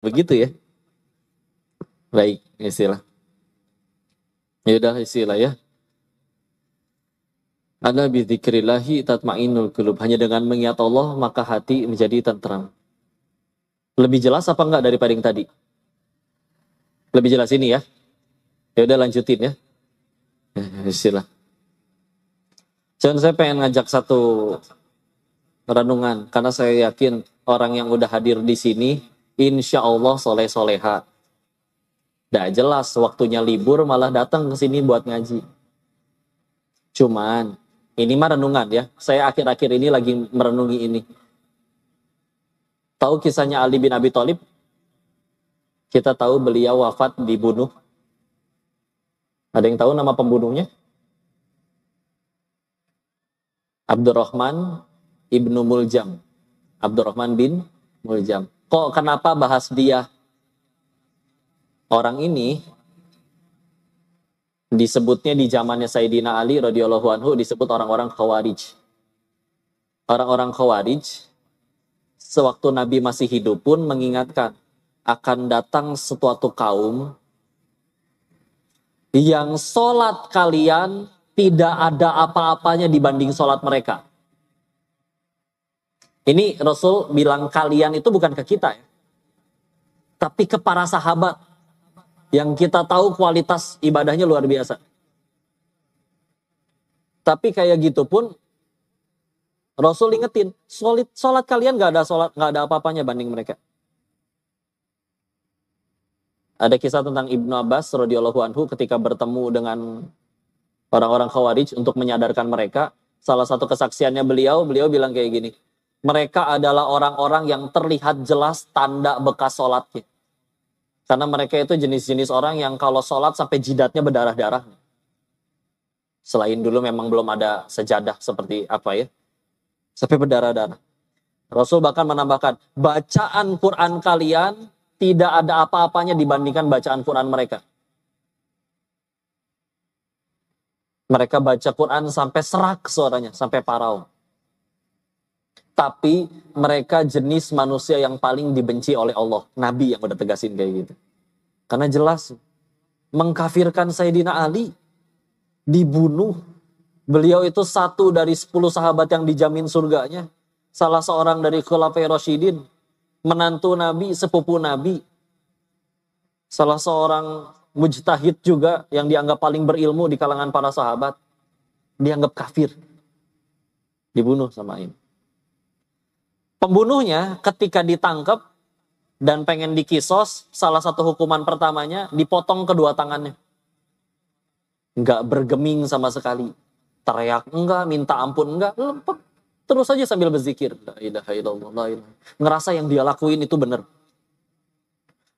Begitu ya. Baik, istilah. Ya udah istilah ya. Ala bi dzikrillahi tatmainnul qulub. Hanya dengan mengingat Allah maka hati menjadi tentram. Lebih jelas apa enggak daripada yang tadi? Lebih jelas ini ya. Ya udah lanjutin ya. Istilah. Cuman saya pengen ngajak satu renungan karena saya yakin orang yang udah hadir di sini insya Allah soleh soleha. Dah jelas waktunya libur malah datang ke sini buat ngaji. Cuman ini mah renungan ya. Saya akhir-akhir ini lagi merenungi ini. Tahu kisahnya Ali bin Abi Thalib? Kita tahu beliau wafat dibunuh. Ada yang tahu nama pembunuhnya? Abdurrahman ibnu Muljam. Abdurrahman bin Muljam. Kok kenapa bahas dia? Orang ini disebutnya di zamannya Sayyidina Ali radhiyallahu anhu disebut orang-orang Khawarij. Orang-orang Khawarij sewaktu Nabi masih hidup pun mengingatkan akan datang suatu kaum yang sholat kalian tidak ada apa-apanya dibanding sholat mereka. Ini Rasul bilang kalian itu bukan ke kita ya, tapi ke para sahabat yang kita tahu kualitas ibadahnya luar biasa. Tapi kayak gitu pun Rasul ingetin, sholat kalian nggak ada apa-apanya banding mereka. Ada kisah tentang Ibnu Abbas radhiyallahu anhu ketika bertemu dengan orang-orang Khawarij untuk menyadarkan mereka. Salah satu kesaksiannya beliau bilang kayak gini, mereka adalah orang-orang yang terlihat jelas tanda bekas sholatnya. Karena mereka itu jenis-jenis orang yang kalau sholat sampai jidatnya berdarah-darah. Selain dulu memang belum ada sejadah seperti apa ya, sampai berdarah-darah. Rasul bahkan menambahkan, bacaan Quran kalian tidak ada apa-apanya dibandingkan bacaan Quran mereka. Mereka baca Quran sampai serak suaranya, sampai parau. Tapi mereka jenis manusia yang paling dibenci oleh Allah. Nabi yang udah tegasin kayak gitu. Karena jelas mengkafirkan Sayyidina Ali, dibunuh. Beliau itu satu dari 10 sahabat yang dijamin surganya. Salah seorang dari Khulafa'i Rasyidin, menantu Nabi, sepupu Nabi. Salah seorang mujtahid juga yang dianggap paling berilmu di kalangan para sahabat. Dianggap kafir. Dibunuh sama ini. Pembunuhnya ketika ditangkap dan pengen dikisos, salah satu hukuman pertamanya dipotong kedua tangannya. Enggak bergeming sama sekali. Teriak enggak, minta ampun enggak, lempek. Terus aja sambil berzikir. La ilaha illallah, la ilaha. Ngerasa yang dia lakuin itu benar.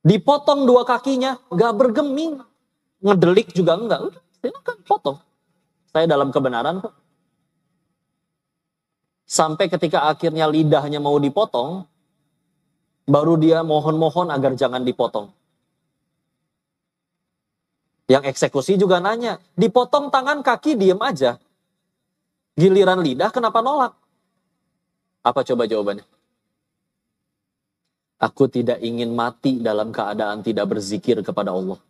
Dipotong dua kakinya, enggak bergeming. Ngedelik juga enggak. Udah, silakan potong. Saya dalam kebenaran kok. Sampai ketika akhirnya lidahnya mau dipotong, baru dia mohon-mohon agar jangan dipotong. Yang eksekusi juga nanya, dipotong tangan kaki diem aja. Giliran lidah kenapa nolak? Apa coba jawabannya? Aku tidak ingin mati dalam keadaan tidak berzikir kepada Allah.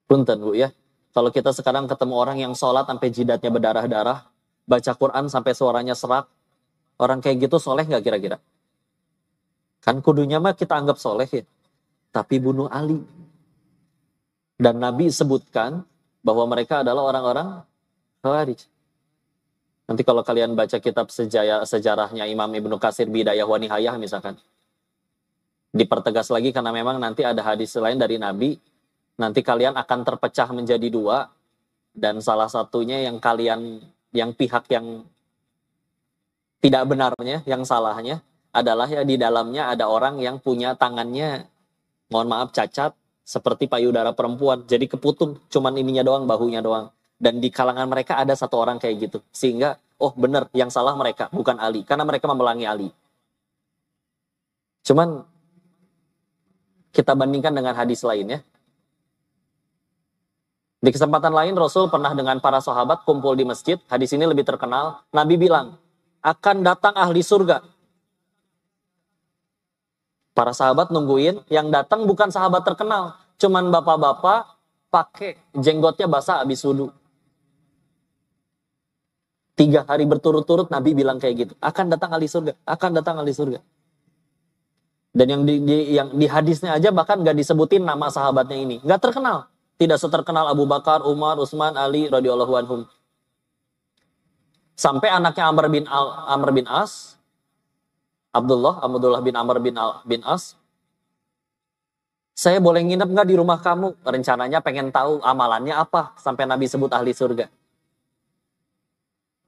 Punten Bu ya, kalau kita sekarang ketemu orang yang sholat sampai jidatnya berdarah-darah, baca Quran sampai suaranya serak, orang kayak gitu soleh gak kira-kira? Kan kudunya mah kita anggap soleh ya. Tapi bunuh Ali. Dan Nabi sebutkan bahwa mereka adalah orang-orang Khawarij. Nanti kalau kalian baca kitab sejarahnya Imam Ibnu Katsir Bidayah wa Nihayah misalkan, dipertegas lagi karena memang nanti ada hadis lain dari Nabi, nanti kalian akan terpecah menjadi dua, dan salah satunya yang pihak yang tidak benarnya, yang salahnya adalah ya di dalamnya ada orang yang punya tangannya, mohon maaf cacat, seperti payudara perempuan, jadi keputung, cuman ininya doang, bahunya doang. Dan di kalangan mereka ada satu orang kayak gitu. Sehingga, oh benar, yang salah mereka, bukan Ali. Karena mereka memelangi Ali. Cuman, kita bandingkan dengan hadis lain ya. Di kesempatan lain, Rasul pernah dengan para sahabat kumpul di masjid. Hadis ini lebih terkenal. Nabi bilang, akan datang ahli surga Para sahabat nungguin, yang datang bukan sahabat terkenal, cuman bapak-bapak pakai jenggotnya basah habis wudhu. 3 hari berturut-turut Nabi bilang kayak gitu, akan datang ahli surga, akan datang ahli surga. Dan yang di hadisnya aja bahkan gak disebutin nama sahabatnya ini, gak terkenal, tidak seterkenal Abu Bakar, Umar, Utsman, Ali radhiyallahu anhum. Sampai anaknya Amr bin As, Abdullah bin Amr bin As, saya boleh nginep nggak di rumah kamu? Rencananya pengen tahu amalannya apa sampai Nabi sebut ahli surga.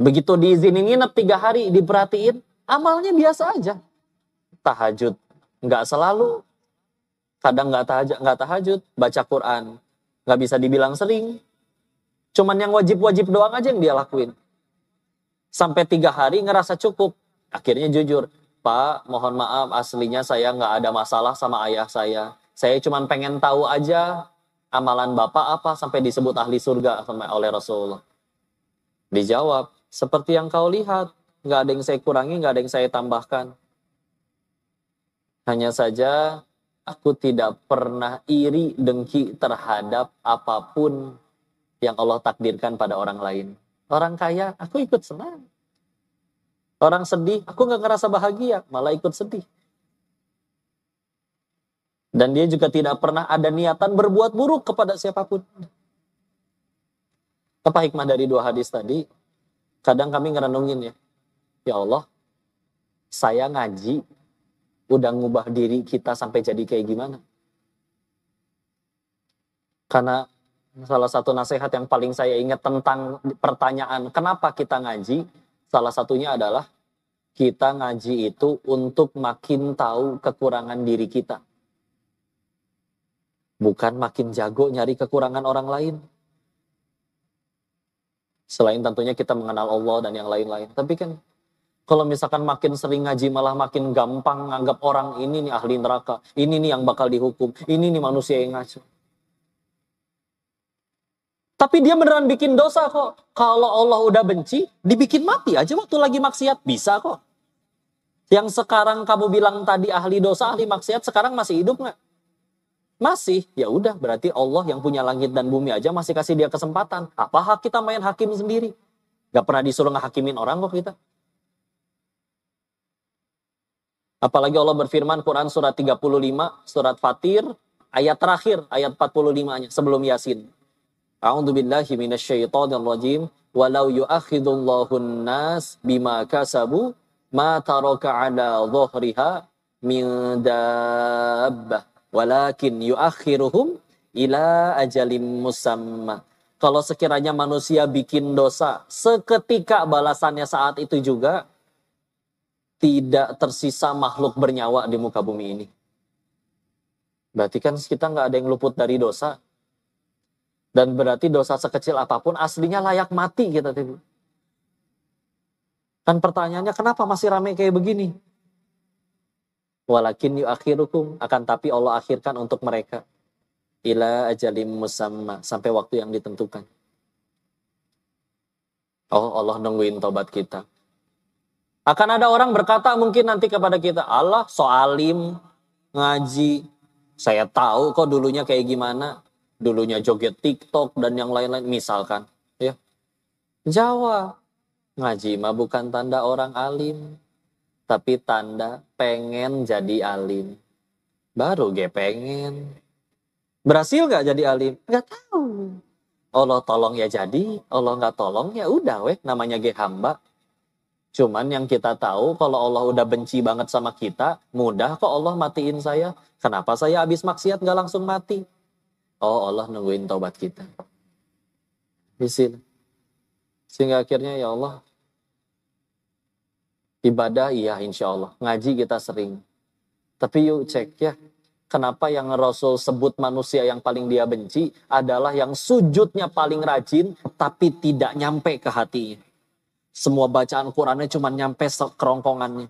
Begitu diizinin nginep 3 hari, diperhatiin, amalnya biasa aja. Tahajud nggak selalu, kadang nggak tahajud, baca Quran nggak bisa dibilang sering. Cuman yang wajib-wajib doang aja yang dia lakuin. Sampai 3 hari ngerasa cukup, akhirnya jujur, Pak, mohon maaf, aslinya saya nggak ada masalah sama ayah saya. Saya cuma pengen tahu aja amalan Bapak apa sampai disebut ahli surga oleh Rasulullah. Dijawab, seperti yang kau lihat, nggak ada yang saya kurangi, nggak ada yang saya tambahkan. Hanya saja aku tidak pernah iri dengki terhadap apapun yang Allah takdirkan pada orang lain. Orang kaya, aku ikut senang. Orang sedih, aku nggak ngerasa bahagia, malah ikut sedih. Dan dia juga tidak pernah ada niatan berbuat buruk kepada siapapun. Apa hikmah dari 2 hadis tadi? Kadang kami ngerenungin ya, ya Allah, saya ngaji, udah ngubah diri kita sampai jadi kayak gimana? Karena salah satu nasihat yang paling saya ingat tentang pertanyaan kenapa kita ngaji, salah satunya adalah kita ngaji itu untuk makin tahu kekurangan diri kita. Bukan makin jago nyari kekurangan orang lain. Selain tentunya kita mengenal Allah dan yang lain-lain. Tapi kan kalau misalkan makin sering ngaji malah makin gampang nganggap orang ini nih ahli neraka. Ini nih yang bakal dihukum. Ini nih manusia yang ngaco. Tapi dia beneran bikin dosa kok. Kalau Allah udah benci, dibikin mati aja waktu lagi maksiat. Bisa kok. Yang sekarang kamu bilang tadi ahli dosa, ahli maksiat, sekarang masih hidup nggak? Masih, ya udah berarti Allah yang punya langit dan bumi aja masih kasih dia kesempatan. Apa hak kita main hakim sendiri? Gak pernah disuruh ngehakimin orang kok kita. Apalagi Allah berfirman Quran surat 35, surat Fatir, ayat terakhir, ayat 45-nya sebelum Yasin. A'udzubillahi minasyaitonirrajim. Walau yu'akhidhullahun nas bima kasabu ma taraka ala dhuhriha min dabbah. Walakin yuakhiruhum ila ajalim musamma. Kalau sekiranya manusia bikin dosa, seketika balasannya saat itu juga, tidak tersisa makhluk bernyawa di muka bumi ini. Berarti kan kita nggak ada yang luput dari dosa. Dan berarti dosa sekecil apapun aslinya layak mati kita tuh. Kan pertanyaannya kenapa masih ramai kayak begini? Walakin yuakhirukum, akan tapi Allah akhirkan untuk mereka ila ajalim musamma, sampai waktu yang ditentukan. Oh, Allah nungguin tobat kita. Akan ada orang berkata mungkin nanti kepada kita, Allah soalim, ngaji, saya tahu kok dulunya kayak gimana, dulunya joget TikTok dan yang lain-lain misalkan, ya. Jawab, ngaji mah bukan tanda orang alim. Tapi tanda pengen jadi alim. Baru gue pengen. Berhasil gak jadi alim? Gak tahu. Allah tolong ya jadi, Allah gak tolong ya udah weh, namanya gue hamba. Cuman yang kita tahu kalau Allah udah benci banget sama kita, mudah kok Allah matiin saya. Kenapa saya habis maksiat gak langsung mati? Oh, Allah nungguin taubat kita. Di sini. Sehingga akhirnya ya Allah, ibadah iya insya Allah. Ngaji kita sering. Tapi yuk cek ya. Kenapa yang Rasul sebut manusia yang paling dia benci adalah yang sujudnya paling rajin tapi tidak nyampe ke hatinya. Semua bacaan Qurannya cuma nyampe kerongkongannya.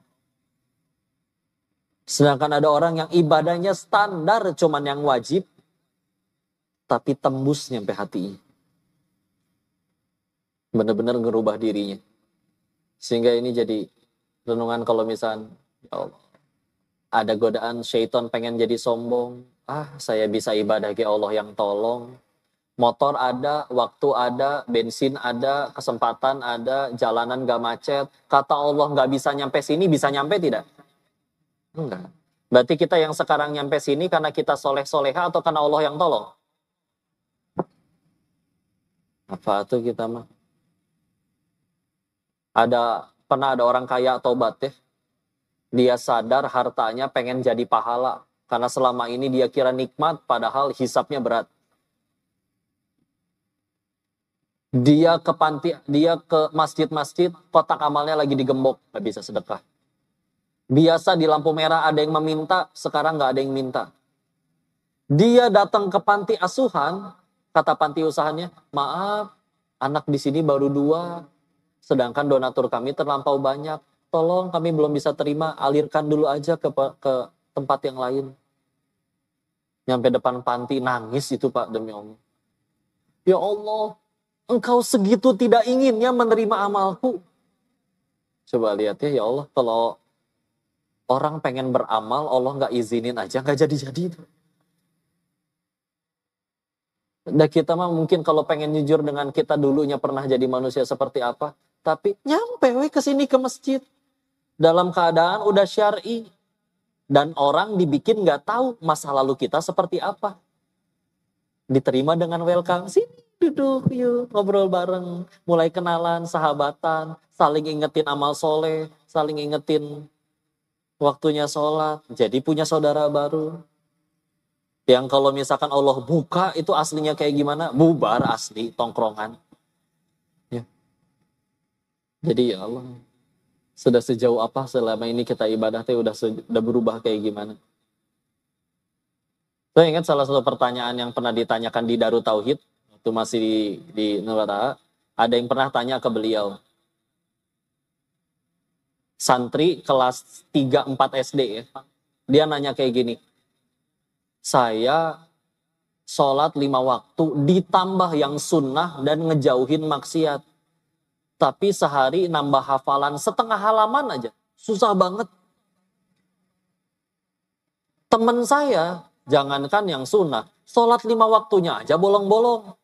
Sedangkan ada orang yang ibadahnya standar cuma yang wajib tapi tembus nyampe hatinya. Benar-benar ngerubah dirinya. Sehingga ini jadi renungan kalau misalnya, ya Allah, Ada godaan syaitan pengen jadi sombong. Saya bisa ibadah ke Allah yang tolong. Motor ada, waktu ada, bensin ada, kesempatan ada, jalanan gak macet. Kata Allah gak bisa nyampe sini, bisa nyampe tidak? Enggak. Berarti kita yang sekarang nyampe sini karena kita soleh-soleha atau karena Allah yang tolong? Apa tuh kita mah? Pernah ada orang kaya tobat ya. Dia sadar hartanya pengen jadi pahala. Karena selama ini dia kira nikmat, padahal hisapnya berat. Dia ke masjid-masjid, kotak amalnya lagi digembok, gak bisa sedekah. Biasa di lampu merah ada yang meminta, sekarang gak ada yang minta. Dia datang ke panti asuhan, kata panti usahanya, maaf, anak di sini baru 2, sedangkan donatur kami terlampau banyak. Tolong kami belum bisa terima, alirkan dulu aja ke tempat yang lain. Nyampe depan panti nangis itu Pak, demi Allah. Ya Allah, engkau segitu tidak inginnya menerima amalku. Coba lihat ya Allah, kalau orang pengen beramal, Allah nggak izinin aja, nggak jadi-jadi. Dan kita mah mungkin kalau pengen jujur dengan kita dulunya pernah jadi manusia seperti apa, tapi nyampe ke sini ke masjid. Dalam keadaan udah syar'i. Dan orang dibikin gak tahu masa lalu kita seperti apa. Diterima dengan welcome. Sini duduk yuk ngobrol bareng. Mulai kenalan, sahabatan. Saling ingetin amal soleh. Saling ingetin waktunya sholat. Jadi punya saudara baru. Yang kalau misalkan Allah buka itu aslinya kayak gimana? Bubar asli, tongkrongan. Ya. Jadi ya Allah. Sudah sejauh apa selama ini kita ibadah udah berubah kayak gimana? Saya ingat salah satu pertanyaan yang pernah ditanyakan di Darut Tauhid, itu masih di Nurata, ada yang pernah tanya ke beliau. Santri kelas 3-4 SD ya. Dia nanya kayak gini, saya sholat 5 waktu ditambah yang sunnah dan ngejauhin maksiat. Tapi sehari nambah hafalan setengah halaman aja. Susah banget. Temen saya, jangankan yang sunnah, sholat 5 waktunya aja bolong-bolong.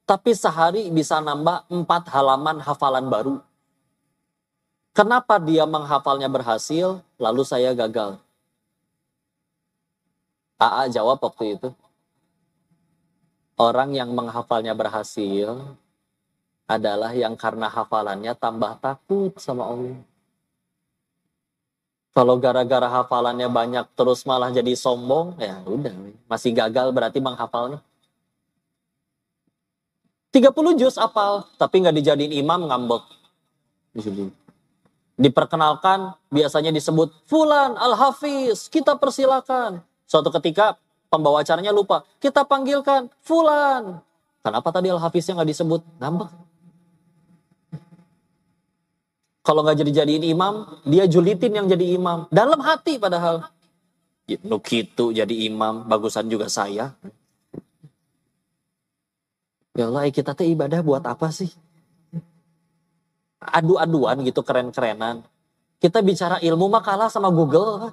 Tapi sehari bisa nambah 4 halaman hafalan baru. Kenapa dia menghafalnya berhasil, lalu saya gagal? AA jawab waktu itu, orang yang menghafalnya berhasil adalah yang karena hafalannya tambah takut sama Allah. Kalau gara-gara hafalannya banyak terus malah jadi sombong, ya udah, masih gagal berarti menghafalnya. 30 juz hafal, tapi nggak dijadiin imam, ngambek. Diperkenalkan, biasanya disebut Fulan Al-Hafiz, kita persilakan. Suatu ketika pembawa acaranya lupa, kita panggilkan Fulan. Kenapa tadi Al-Hafiznya nggak disebut? Ngambek. Kalau nggak jadi-jadiin imam, dia julitin yang jadi imam. Dalam hati padahal. Nukitu jadi imam, bagusan juga saya. Ya Allah, kita teh ibadah buat apa sih? Adu-aduan gitu, keren-kerenan. Kita bicara ilmu mah kalah sama Google.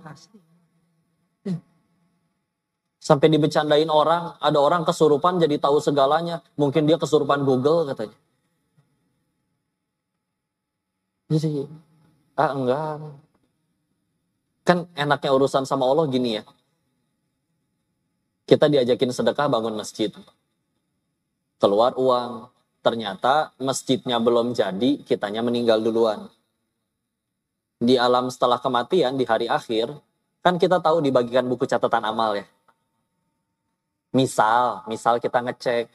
Sampai dibecandain orang, ada orang kesurupan jadi tahu segalanya. Mungkin dia kesurupan Google katanya. Jadi, enggak. Kan enaknya urusan sama Allah gini ya. Kita diajakin sedekah bangun masjid. Keluar uang. Ternyata masjidnya belum jadi, kitanya meninggal duluan. Di alam setelah kematian, di hari akhir, kan kita tahu dibagikan buku catatan amal ya. Misal kita ngecek,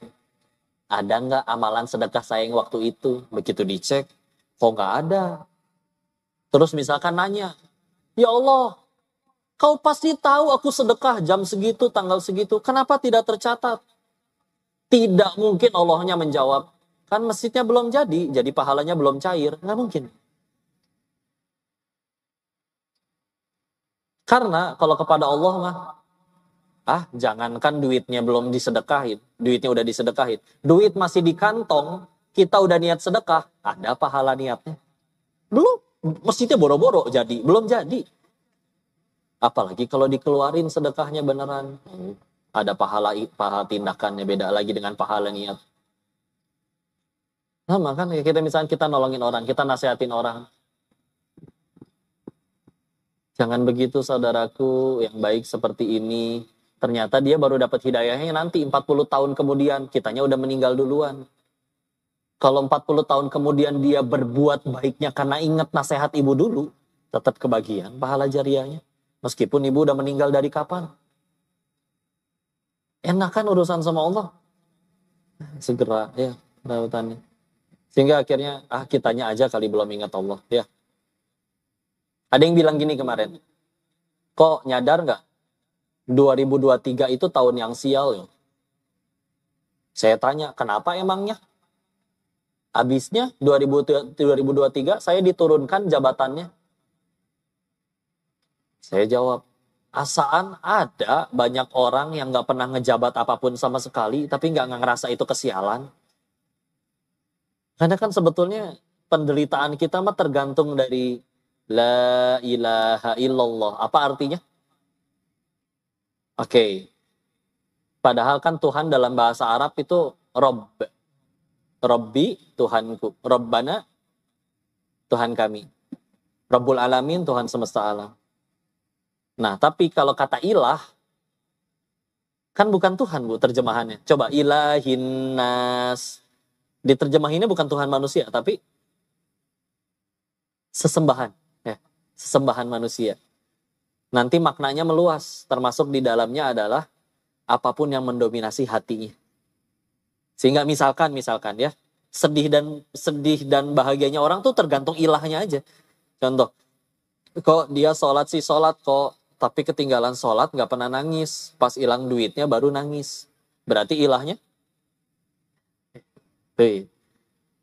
ada nggak amalan sedekah saya yang waktu itu? Begitu dicek, kok nggak ada? Terus misalkan nanya, ya Allah, kau pasti tahu aku sedekah jam segitu, tanggal segitu. Kenapa tidak tercatat? Tidak mungkin Allahnya menjawab. Kan masjidnya belum jadi pahalanya belum cair. Nggak mungkin. Karena kalau kepada Allah mah, jangankan duitnya belum disedekahin, duitnya udah disedekahin. Duit masih di kantong, kita udah niat sedekah, ada pahala niatnya. Belum, masjidnya boro-boro jadi, belum jadi. Apalagi kalau dikeluarin sedekahnya beneran. Ada pahala tindakannya beda lagi dengan pahala niat. Sama kan ya, kita misalnya kita nolongin orang, kita nasehatin orang. Jangan begitu saudaraku, yang baik seperti ini. Ternyata dia baru dapat hidayahnya nanti 40 tahun kemudian, kitanya udah meninggal duluan. Kalau 40 tahun kemudian dia berbuat baiknya karena ingat nasihat ibu dulu, tetap kebagian pahala jariahnya. Meskipun ibu udah meninggal dari kapan. Enak kan urusan sama Allah? Segera ya lautannya. Sehingga akhirnya kitanya aja kali belum ingat Allah ya. Ada yang bilang gini kemarin, kok nyadar nggak 2023 itu tahun yang sial ya? Saya tanya, kenapa emangnya? Habisnya 2023 saya diturunkan jabatannya. Saya jawab, asaan ada banyak orang yang nggak pernah ngejabat apapun sama sekali, tapi nggak ngerasa itu kesialan. Karena kan sebetulnya penderitaan kita mah tergantung dari La ilaha illallah. Apa artinya? Oke. Padahal kan Tuhan dalam bahasa Arab itu Rob. Robbi, Tuhanku. Robbana, Tuhan kami. Rabbul Alamin, Tuhan semesta alam. Nah, tapi kalau kata ilah, kan bukan Tuhan, Bu, terjemahannya. Coba, ilahin nas. Diterjemahinnya bukan Tuhan manusia, tapi sesembahan. Sesembahan manusia. Nanti maknanya meluas, termasuk di dalamnya adalah apapun yang mendominasi hatinya. Sehingga misalkan ya, sedih dan bahagianya orang tuh tergantung ilahnya aja. Contoh, kok dia sholat kok, tapi ketinggalan sholat nggak pernah nangis, pas hilang duitnya baru nangis. Berarti ilahnya?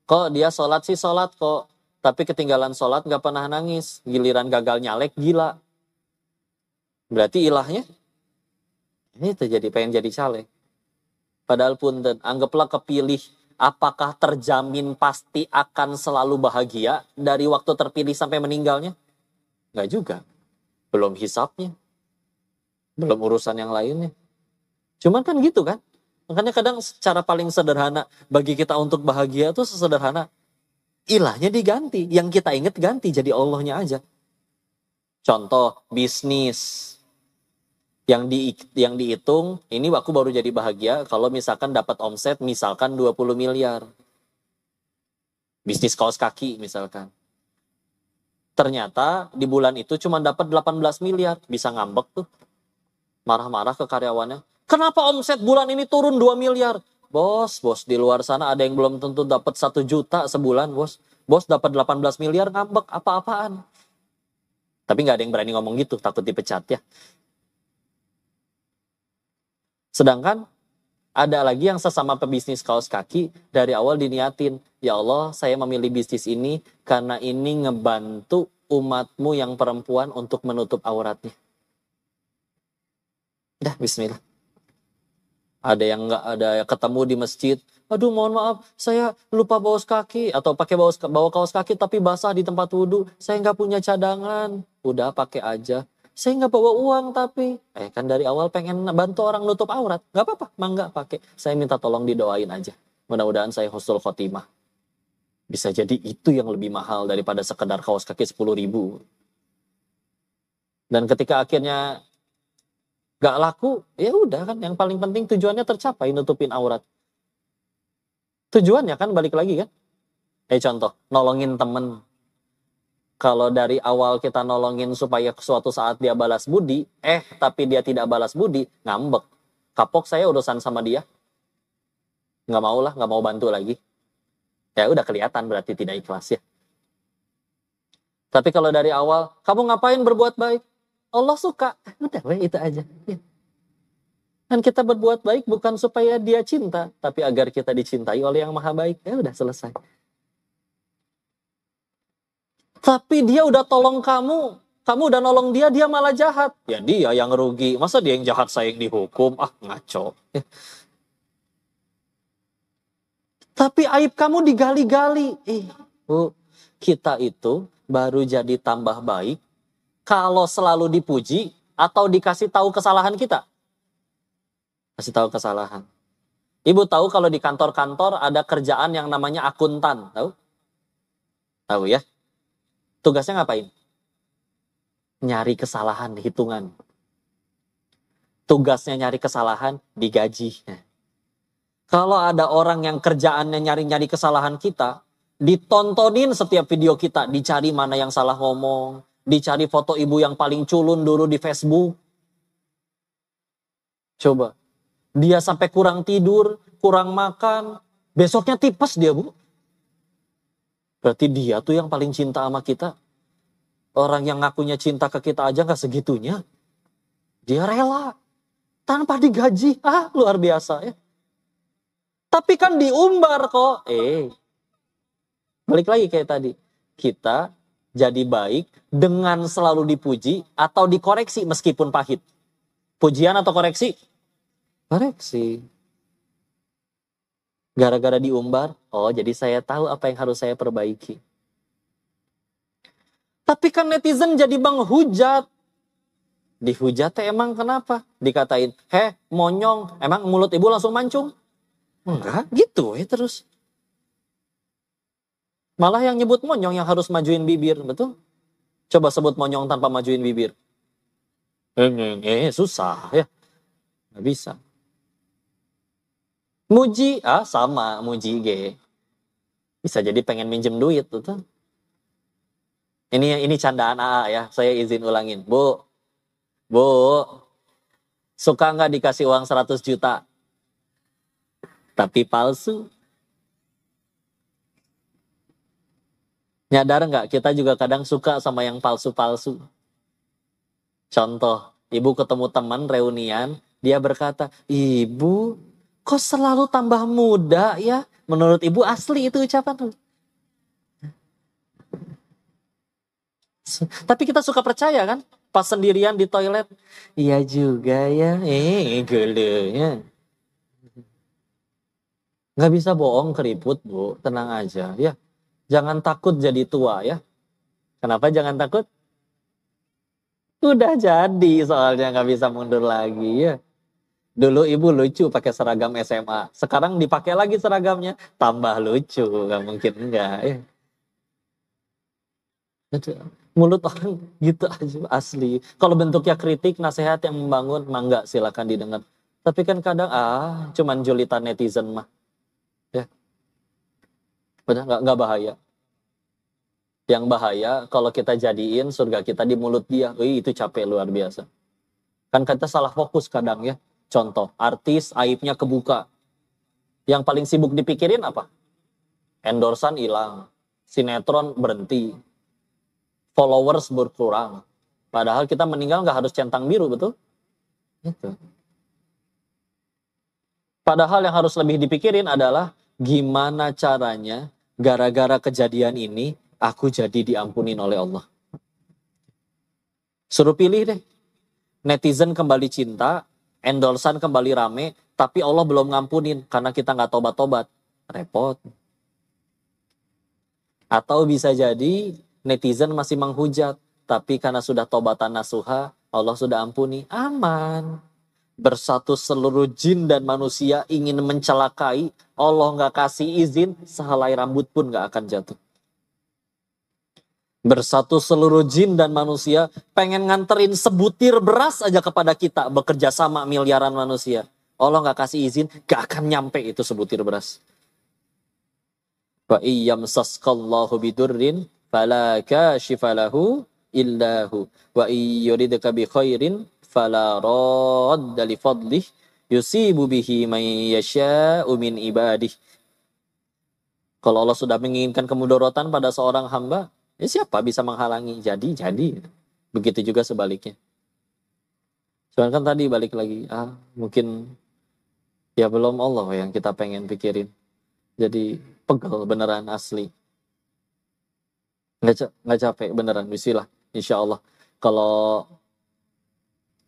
Kok dia sholat kok, tapi ketinggalan sholat nggak pernah nangis, giliran gagal nyalek gila. Berarti ilahnya ini terjadi pengen jadi caleg. Padahal punten, anggaplah kepilih, apakah terjamin pasti akan selalu bahagia dari waktu terpilih sampai meninggalnya? Nggak juga. Belum hisapnya. Belum urusan yang lainnya. Cuman kan gitu kan. Makanya kadang cara paling sederhana bagi kita untuk bahagia itu sesederhana ilahnya diganti, yang kita ingat ganti jadi Allahnya aja. Contoh bisnis yang dihitung, ini aku baru jadi bahagia kalau misalkan dapat omset misalkan 20 miliar. Bisnis kaos kaki misalkan. Ternyata di bulan itu cuma dapat 18 miliar, bisa ngambek tuh. Marah-marah ke karyawannya. Kenapa omset bulan ini turun 2 miliar? Bos, di luar sana ada yang belum tentu dapat 1 juta sebulan, bos. Bos dapat 18 miliar ngambek, apa-apaan. Tapi nggak ada yang berani ngomong gitu, takut dipecat ya. Sedangkan ada lagi yang sesama pebisnis kaos kaki, dari awal diniatin, ya Allah, saya memilih bisnis ini karena ini ngebantu umatmu yang perempuan untuk menutup auratnya. Dah, bismillah. Ada yang nggak ada ketemu di masjid, aduh mohon maaf, saya lupa bawa kaki, atau pakai bawa kaos kaki tapi basah di tempat wudhu, saya nggak punya cadangan, udah pakai aja. Saya nggak bawa uang tapi, kan dari awal pengen bantu orang nutup aurat, nggak apa-apa, mangga pakai. Saya minta tolong didoain aja, mudah-mudahan saya husnul khotimah. Bisa jadi itu yang lebih mahal daripada sekedar kaos kaki 10.000. Dan ketika akhirnya gak laku, ya udah kan, yang paling penting tujuannya tercapai, nutupin aurat. Tujuannya kan balik lagi kan. Contoh, nolongin temen. Kalau dari awal kita nolongin supaya suatu saat dia balas budi, tapi dia tidak balas budi, ngambek. Kapok saya urusan sama dia. Nggak mau lah, nggak mau bantu lagi. Ya udah kelihatan berarti tidak ikhlas ya. Tapi kalau dari awal, kamu ngapain berbuat baik? Allah suka, udah itu aja. Ya. Dan kita berbuat baik bukan supaya dia cinta, tapi agar kita dicintai oleh yang maha baik. Ya udah selesai. Tapi dia udah tolong kamu udah nolong dia malah jahat. Ya dia yang rugi, masa dia yang jahat saya yang dihukum? Ngaco. Ya. Tapi aib kamu digali-gali. Kita itu baru jadi tambah baik kalau selalu dipuji atau dikasih tahu kesalahan kita? Kasih tahu kesalahan. Ibu tahu kalau di kantor-kantor ada kerjaan yang namanya akuntan, tahu? Tahu ya? Tugasnya ngapain? Nyari kesalahan, hitungan. Tugasnya nyari kesalahan, digaji. Kalau ada orang yang kerjaannya nyari-nyari kesalahan kita, ditontonin setiap video kita, dicari mana yang salah ngomong, dicari foto ibu yang paling culun dulu di Facebook. Coba. Dia sampai kurang tidur, kurang makan, besoknya tipes dia, Bu. Berarti dia tuh yang paling cinta sama kita. Orang yang ngakunya cinta ke kita aja gak segitunya. Dia rela. Tanpa digaji. Luar biasa ya. Tapi kan diumbar kok. Balik lagi kayak tadi. Kita jadi baik dengan selalu dipuji atau dikoreksi meskipun pahit. Pujian atau koreksi? Koreksi. Gara-gara diumbar, jadi saya tahu apa yang harus saya perbaiki. Tapi kan netizen jadi menghujat. Dihujat emang kenapa? Dikatain, monyong, emang mulut ibu langsung mancung? Enggak, gitu terus. Malah yang nyebut monyong yang harus majuin bibir, betul? Coba sebut monyong tanpa majuin bibir. Susah ya. Nggak bisa. Muji, sama, muji bisa jadi pengen minjem duit, betul? Ini candaan AA ya, saya izin ulangin. Bu, suka nggak dikasih uang 100 juta? Tapi palsu. Nyadar nggak, kita juga kadang suka sama yang palsu-palsu. Contoh, ibu ketemu teman reunian, dia berkata, ibu kok selalu tambah muda ya? Menurut ibu asli itu ucapan. Tapi kita suka percaya kan? Pas sendirian di toilet, iya juga ya, gelenya. Nggak bisa bohong keriput, Bu, tenang aja ya. Jangan takut jadi tua ya. Kenapa jangan takut? Udah jadi soalnya nggak bisa mundur lagi ya. Dulu ibu lucu pakai seragam SMA. Sekarang dipakai lagi seragamnya. Tambah lucu. Nggak mungkin enggak ya. Mulut orang gitu aja asli. Kalau bentuknya kritik, nasihat yang membangun, mangga silakan didengar. Tapi kan kadang cuman julitan netizen mah. Ya. Udah nggak bahaya. Yang bahaya kalau kita jadiin surga kita di mulut dia. Itu capek luar biasa. Kan kita salah fokus kadang ya. Contoh, artis aibnya kebuka. Yang paling sibuk dipikirin apa? Endorsan hilang. Sinetron berhenti. Followers berkurang. Padahal kita meninggal nggak harus centang biru, betul? Itu. Padahal yang harus lebih dipikirin adalah gimana caranya gara-gara kejadian ini aku jadi diampunin oleh Allah. Suruh pilih deh. Netizen kembali cinta, endorsan kembali rame, tapi Allah belum ngampunin karena kita nggak tobat-tobat. Repot. Atau bisa jadi netizen masih menghujat, tapi karena sudah tobatan nasuha, Allah sudah ampuni. Aman. Bersatu seluruh jin dan manusia ingin mencelakai, Allah nggak kasih izin, sehelai rambut pun nggak akan jatuh. Bersatu seluruh jin dan manusia pengen nganterin sebutir beras aja kepada kita, bekerja sama miliaran manusia. Allah nggak kasih izin, nggak akan nyampe itu sebutir beras. Wa iyyamsaskallahu bidurrin fala kashifa lahu illahu wa iyuridka bi khairin fala radda li fadlih yusibu bihi man yasha'u min ibadih. Kalau Allah sudah menginginkan kemudaratan pada seorang hamba, siapa bisa menghalangi? Jadi. Begitu juga sebaliknya. Cuman kan tadi balik lagi, mungkin ya belum Allah yang kita pengen pikirin. Jadi pegel beneran asli. Nggak capek beneran, bismillah. Insya Allah. Kalau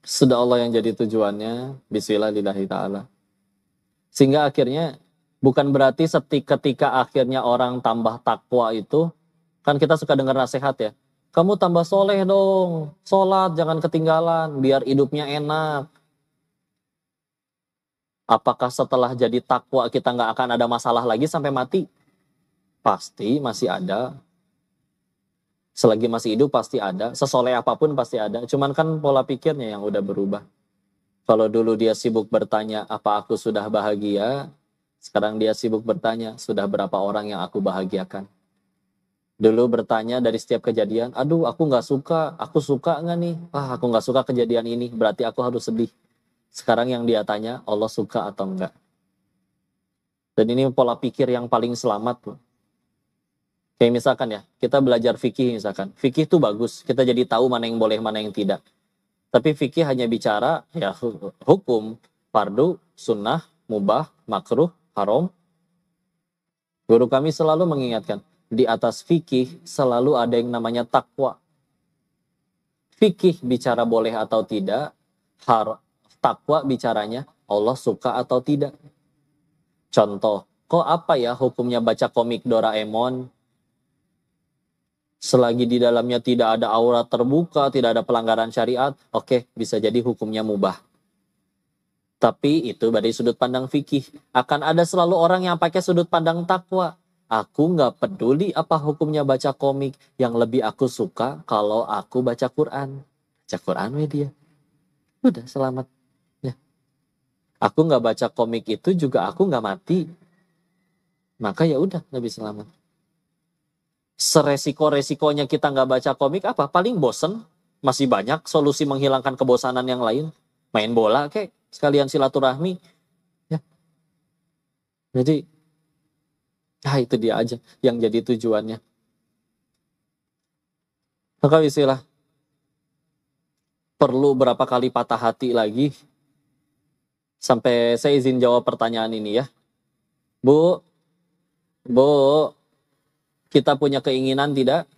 sudah Allah yang jadi tujuannya, bismillah lillahi ta'ala. Sehingga akhirnya bukan berarti ketika akhirnya orang tambah takwa itu, kan kita suka dengar nasihat ya. Kamu tambah soleh dong, sholat jangan ketinggalan, biar hidupnya enak. Apakah setelah jadi takwa kita nggak akan ada masalah lagi sampai mati? Pasti masih ada. Selagi masih hidup pasti ada. Sesoleh apapun pasti ada. Cuman kan pola pikirnya yang udah berubah. Kalau dulu dia sibuk bertanya, apa aku sudah bahagia? Sekarang dia sibuk bertanya, sudah berapa orang yang aku bahagiakan? Dulu bertanya dari setiap kejadian, aduh aku nggak suka, aku suka nggak nih? Ah aku nggak suka kejadian ini, berarti aku harus sedih. Sekarang yang dia tanya, Allah suka atau enggak? Dan ini pola pikir yang paling selamat tuh. Kayak misalkan ya, kita belajar fikih misalkan. Fikih itu bagus, kita jadi tahu mana yang boleh, mana yang tidak. Tapi fikih hanya bicara ya hukum, fardu, sunnah, mubah, makruh, haram. Guru kami selalu mengingatkan, di atas fikih selalu ada yang namanya takwa. Fikih bicara boleh atau tidak, takwa bicaranya Allah suka atau tidak. Contoh, kok apa ya hukumnya baca komik Doraemon? Selagi di dalamnya tidak ada aurat terbuka, tidak ada pelanggaran syariat, oke, bisa jadi hukumnya mubah. Tapi itu dari sudut pandang fikih. Akan ada selalu orang yang pakai sudut pandang takwa. Aku nggak peduli apa hukumnya baca komik. Yang lebih aku suka kalau aku baca Quran. Baca Quran dia. Udah selamat. Ya. Aku nggak baca komik itu juga aku nggak mati. Maka ya udah lebih selamat. Seresiko-resikonya kita nggak baca komik apa? Paling bosen. Masih banyak solusi menghilangkan kebosanan yang lain. Main bola kayak sekalian silaturahmi. Ya. Jadi, itu dia aja yang jadi tujuannya. Maka istilah perlu berapa kali patah hati lagi sampai saya izin jawab pertanyaan ini ya. Bu, kita punya keinginan tidak?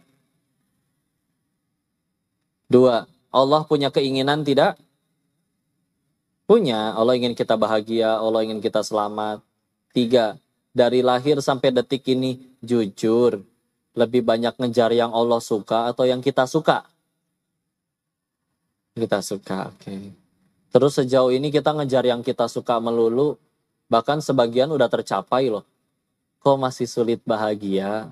2, Allah punya keinginan tidak? Punya. Allah ingin kita bahagia, Allah ingin kita selamat. 3, dari lahir sampai detik ini jujur, lebih banyak ngejar yang Allah suka atau yang kita suka? Kita suka, oke. Terus sejauh ini kita ngejar yang kita suka melulu, bahkan sebagian udah tercapai loh. Kok masih sulit bahagia?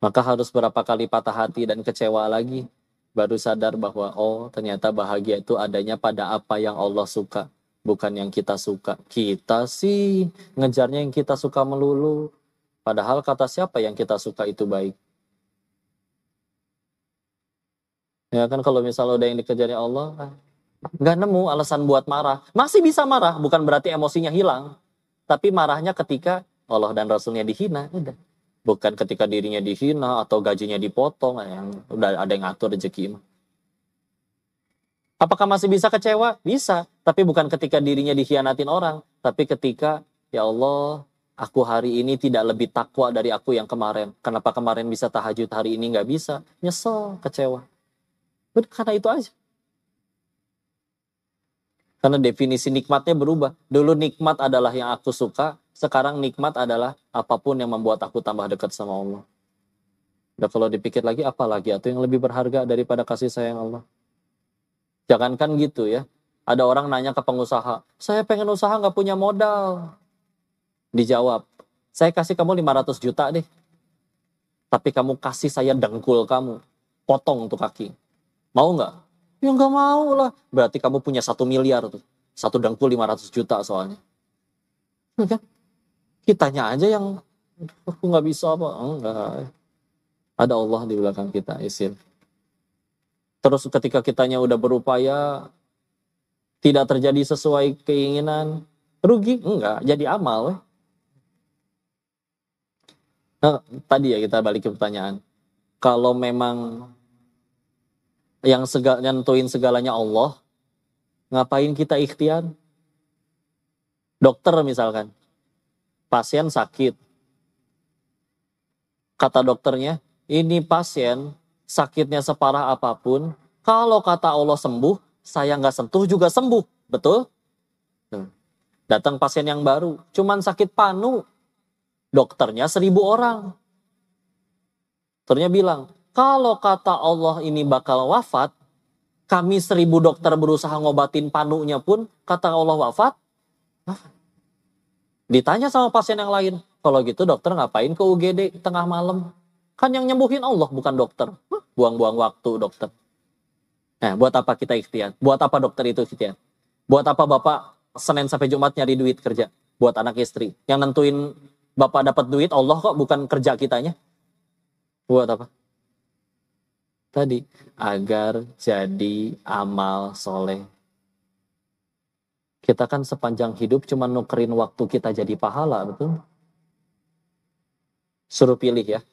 Maka harus berapa kali patah hati dan kecewa lagi, baru sadar bahwa oh ternyata bahagia itu adanya pada apa yang Allah suka, bukan yang kita suka. Kita sih ngejarnya yang kita suka melulu, padahal kata siapa yang kita suka itu baik? Ya kan kalau misalnya udah yang dikejarnya Allah, nggak nemu alasan buat marah. Masih bisa marah, bukan berarti emosinya hilang. Tapi marahnya ketika Allah dan Rasulnya dihina, udah. Bukan ketika dirinya dihina atau gajinya dipotong, yang udah ada yang ngatur rezeki. Apakah masih bisa kecewa? Bisa, tapi bukan ketika dirinya dikhianatin orang, tapi ketika ya Allah, aku hari ini tidak lebih takwa dari aku yang kemarin. Kenapa kemarin bisa tahajud, hari ini nggak bisa? Nyesel, kecewa. Udah, karena itu aja. Karena definisi nikmatnya berubah. Dulu nikmat adalah yang aku suka, sekarang nikmat adalah apapun yang membuat aku tambah dekat sama Allah. Dan kalau dipikir lagi, apa lagi atau yang lebih berharga daripada kasih sayang Allah? Jangankan gitu ya. Ada orang nanya ke pengusaha, saya pengen usaha nggak punya modal. Dijawab, saya kasih kamu 500 juta deh. Tapi kamu kasih saya dengkul kamu. Potong tuh kaki. Mau nggak? Ya nggak mau lah. Berarti kamu punya 1 miliar tuh. Satu dengkul 500 juta soalnya. Kan? Kitanya aja yang aku nggak bisa apa. Enggak. Ada Allah di belakang kita, isil. Terus ketika kitanya udah berupaya, tidak terjadi sesuai keinginan, rugi? Enggak, jadi amal. Nah, tadi ya kita balik ke pertanyaan. Kalau memang yang nentuin segalanya Allah, ngapain kita ikhtiar? Dokter misalkan, pasien sakit. Kata dokternya, ini pasien sakitnya separah apapun, kalau kata Allah sembuh, saya nggak sentuh juga sembuh. Betul? Datang pasien yang baru, cuman sakit panu. Dokternya 1000 orang. Dokternya bilang, kalau kata Allah ini bakal wafat, kami 1000 dokter berusaha ngobatin panunya pun, kata Allah wafat. Ditanya sama pasien yang lain, kalau gitu dokter ngapain ke UGD tengah malam? Kan yang nyembuhin Allah bukan dokter. Buang-buang waktu dokter. Nah, buat apa kita ikhtiar? Buat apa dokter itu ikhtiar? Buat apa bapak Senin sampai Jumat nyari duit kerja? Buat anak istri. Yang nentuin bapak dapat duit Allah kok, bukan kerja kitanya. Buat apa? Tadi, agar jadi amal soleh. Kita kan sepanjang hidup cuma nukerin waktu kita jadi pahala, betul? Suruh pilih ya.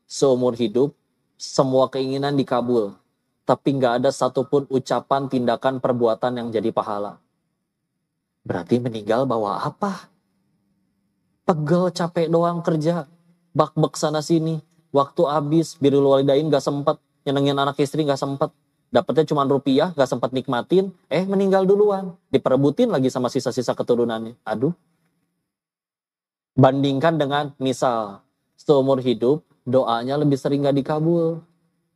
Seumur hidup, semua keinginan dikabul. Tapi nggak ada satupun ucapan, tindakan, perbuatan yang jadi pahala. Berarti meninggal bawa apa? Pegel, capek doang kerja. Bak-bak sana sini. Waktu habis, birrul walidain nggak sempet. Nyenengin anak istri nggak sempet. Dapatnya cuma rupiah, nggak sempet nikmatin. Meninggal duluan. Diperebutin lagi sama sisa-sisa keturunannya. Aduh. Bandingkan dengan misal, seumur hidup doanya lebih sering nggak dikabul.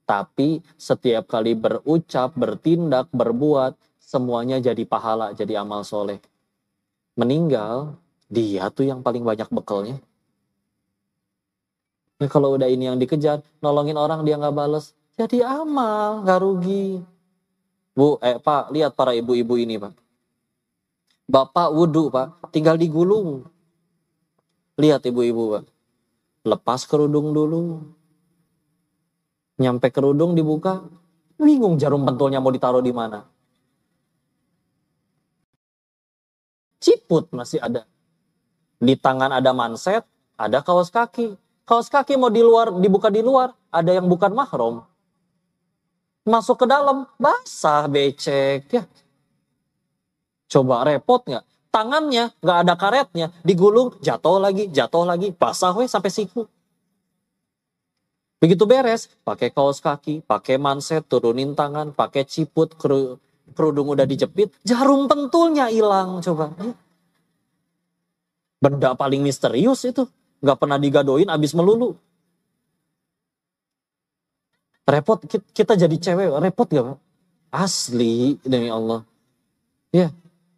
Tapi setiap kali berucap, bertindak, berbuat, semuanya jadi pahala, jadi amal soleh. Meninggal, dia tuh yang paling banyak bekalnya. Nah, kalau udah ini yang dikejar, nolongin orang dia nggak bales, jadi amal, nggak rugi. Bu, Pak, lihat para ibu-ibu ini, Pak. Bapak wudhu, Pak, tinggal digulung. Lihat ibu-ibu, Pak. Lepas kerudung dulu. Nyampe kerudung dibuka, bingung jarum pentulnya mau ditaruh di mana. Ciput masih ada. Di tangan ada manset, ada kaos kaki. Kaos kaki mau dibuka di luar, ada yang bukan mahram. Masuk ke dalam, basah, becek. Ya. Coba repot nggak? Tangannya nggak ada karetnya, digulung, jatuh lagi, basah sampai siku. Begitu beres, pakai kaos kaki, pakai manset, turunin tangan, pakai ciput, kerudung udah dijepit, jarum pentulnya hilang, coba. Benda paling misterius itu, nggak pernah digadoin, abis melulu. Repot, kita jadi cewek, repot gak, Pak? Asli, demi Allah. Ya,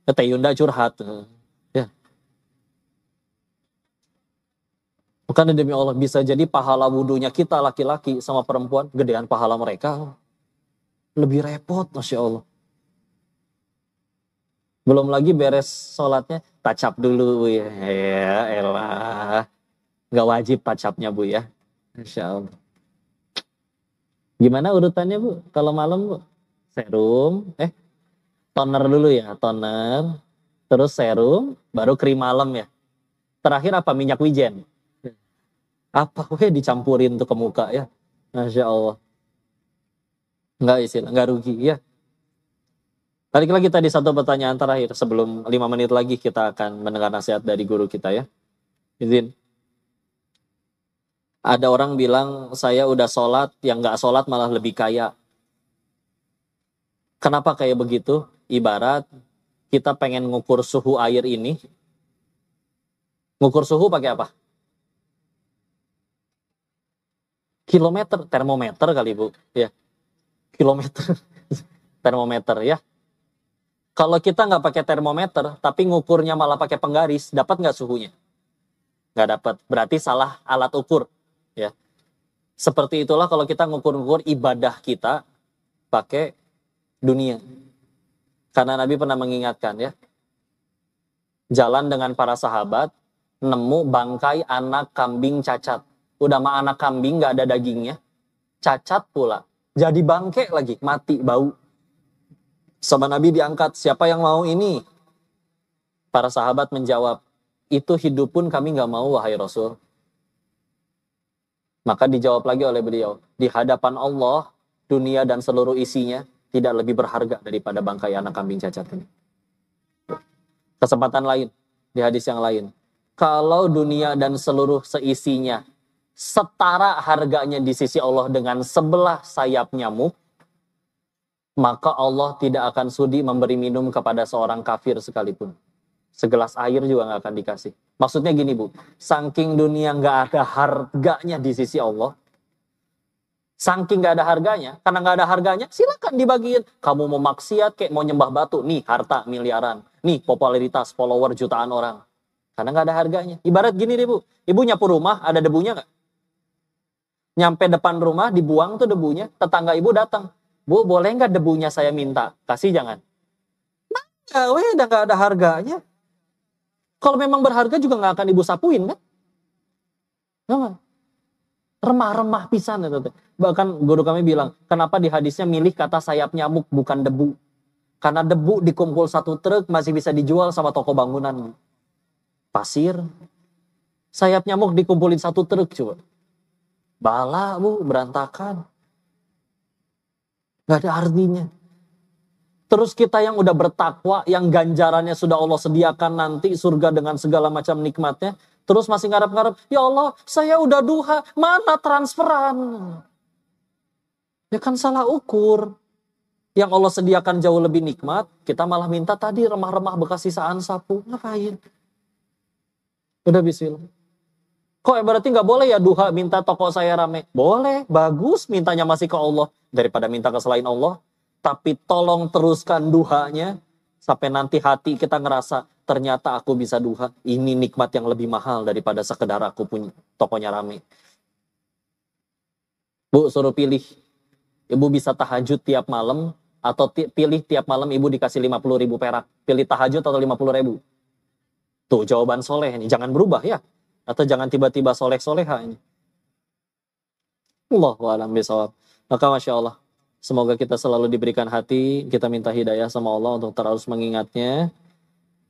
Teh Yunda curhat. Ya. Bukan demi Allah, bisa jadi pahala wudhunya kita laki-laki sama perempuan, gedean pahala mereka. Lebih repot, Masya Allah. Belum lagi beres sholatnya, touch up dulu, Bu ya. Ya elah. Nggak wajib touch up-nya, Bu ya. Masya Allah. Gimana urutannya, Bu? Kalau malam, Bu? Serum, toner dulu ya, toner. Terus serum, baru krim malam ya. Terakhir apa? Minyak wijen. Apa dicampurin tuh ke muka ya. Masya Allah. Nggak rugi ya. Balik lagi tadi satu pertanyaan terakhir. Sebelum 5 menit lagi kita akan mendengar nasihat dari guru kita ya. Izin. Ada orang bilang saya udah sholat, yang nggak sholat malah lebih kaya. Kenapa kayak begitu? Ibarat kita pengen ngukur suhu air ini. Ngukur suhu pakai apa? Kilometer, termometer kali Bu, ya. Kilometer, termometer ya. Kalau kita nggak pakai termometer, tapi ngukurnya malah pakai penggaris, dapat nggak suhunya? Nggak dapat. Berarti salah alat ukur, ya. Seperti itulah kalau kita ngukur-ngukur ibadah kita pakai dunia. Karena Nabi pernah mengingatkan ya, jalan dengan para sahabat, nemu bangkai anak kambing cacat. Udah mah anak kambing gak ada dagingnya, cacat pula, jadi bangke lagi, mati, bau. Sama Nabi diangkat, siapa yang mau ini? Para sahabat menjawab, itu hidup pun kami gak mau wahai Rasul. Maka dijawab lagi oleh beliau, di hadapan Allah, dunia dan seluruh isinya tidak lebih berharga daripada bangkai anak kambing cacat ini. Kesempatan lain, di hadis yang lain, kalau dunia dan seluruh seisinya setara harganya di sisi Allah dengan sebelah sayap nyamuk, maka Allah tidak akan sudi memberi minum kepada seorang kafir sekalipun. Segelas air juga gak akan dikasih. Maksudnya gini Bu, saking dunia gak ada harganya di sisi Allah, Saking nggak ada harganya, karena nggak ada harganya, silakan dibagiin. Kamu mau maksiat, kayak mau nyembah batu, nih harta miliaran, nih popularitas, follower jutaan orang. Karena nggak ada harganya. Ibarat gini deh Bu, ibu nyapu rumah, ada debunya nggak? Nyampe depan rumah, dibuang tuh debunya, tetangga ibu datang. Bu, boleh nggak debunya saya minta? Kasih jangan. Ya, udah nggak ada harganya. Kalau memang berharga juga nggak akan ibu sapuin kan? Nggak. Remah-remah pisan itu teh. Bahkan guru kami bilang, kenapa di hadisnya milih kata sayap nyamuk bukan debu? Karena debu dikumpul satu truk masih bisa dijual sama toko bangunan. Pasir, sayap nyamuk dikumpulin satu truk coba. Bala Bu, berantakan. Gak ada artinya. Terus kita yang udah bertakwa, yang ganjarannya sudah Allah sediakan nanti surga dengan segala macam nikmatnya, terus masih ngarep-ngarep, ya Allah, saya udah duha, mana transferan? Ya kan salah ukur. Yang Allah sediakan jauh lebih nikmat, kita malah minta tadi remah-remah bekas sisaan sapu. Ngapain? Udah bismillah. Kok berarti nggak boleh ya duha minta toko saya rame? Boleh, bagus mintanya masih ke Allah daripada minta ke selain Allah. Tapi tolong teruskan duhanya sampai nanti hati kita ngerasa ternyata aku bisa duha. Ini nikmat yang lebih mahal daripada sekedar aku punya tokonya rame. Bu, suruh pilih. Ibu bisa tahajud tiap malam atau pilih tiap malam ibu dikasih 50.000 perak. Pilih tahajud atau 50.000. Tuh jawaban soleh ini. Jangan berubah ya. Atau jangan tiba-tiba soleh-soleha ini. Allahu a'lam bishawab. Maka Masya Allah. Semoga kita selalu diberikan hati, kita minta hidayah sama Allah untuk terus mengingatnya.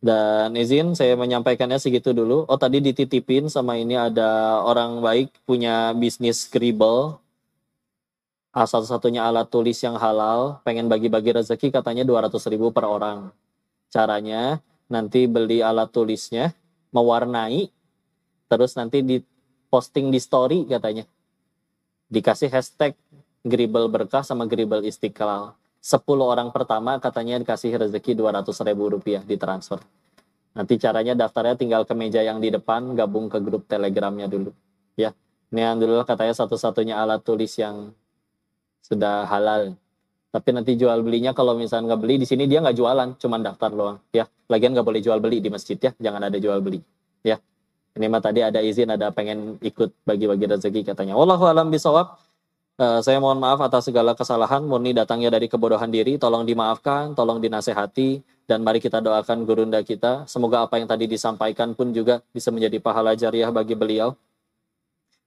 Dan izin saya menyampaikannya segitu dulu. Oh tadi dititipin sama ini ada orang baik punya bisnis Scribble. Satu-satunya alat tulis yang halal, pengen bagi-bagi rezeki katanya 200.000 per orang. Caranya nanti beli alat tulisnya, mewarnai, terus nanti diposting di story katanya. Dikasih hashtag Geribel Berkah sama Geribel Istiqlal. 10 orang pertama katanya dikasih rezeki 200.000 rupiah ditransfer. Nanti caranya daftarnya tinggal ke meja yang di depan, gabung ke grup telegramnya dulu. Ya, ini alhamdulillah katanya satu-satunya alat tulis yang sudah halal. Tapi nanti jual belinya kalau misalnya nggak beli, di sini dia nggak jualan, cuma daftar doang. Ya, lagian nggak boleh jual beli di masjid ya, jangan ada jual beli. Ya, ini mah tadi ada izin, ada pengen ikut bagi-bagi rezeki katanya. Wallahu a'lam bishawab. Saya mohon maaf atas segala kesalahan, murni datangnya dari kebodohan diri, tolong dimaafkan, tolong dinasehati, dan mari kita doakan gurunda kita, semoga apa yang tadi disampaikan pun juga bisa menjadi pahala jariah bagi beliau.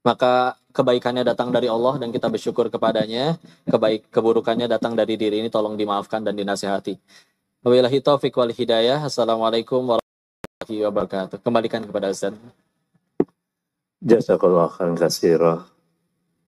Maka kebaikannya datang dari Allah dan kita bersyukur kepadanya, keburukannya datang dari diri ini, tolong dimaafkan dan dinasehati. Wabillahi taufiq wal hidayah. Assalamualaikum warahmatullahi wabarakatuh. Kembalikan kepada Ustaz. Jazakallah khairan katsira.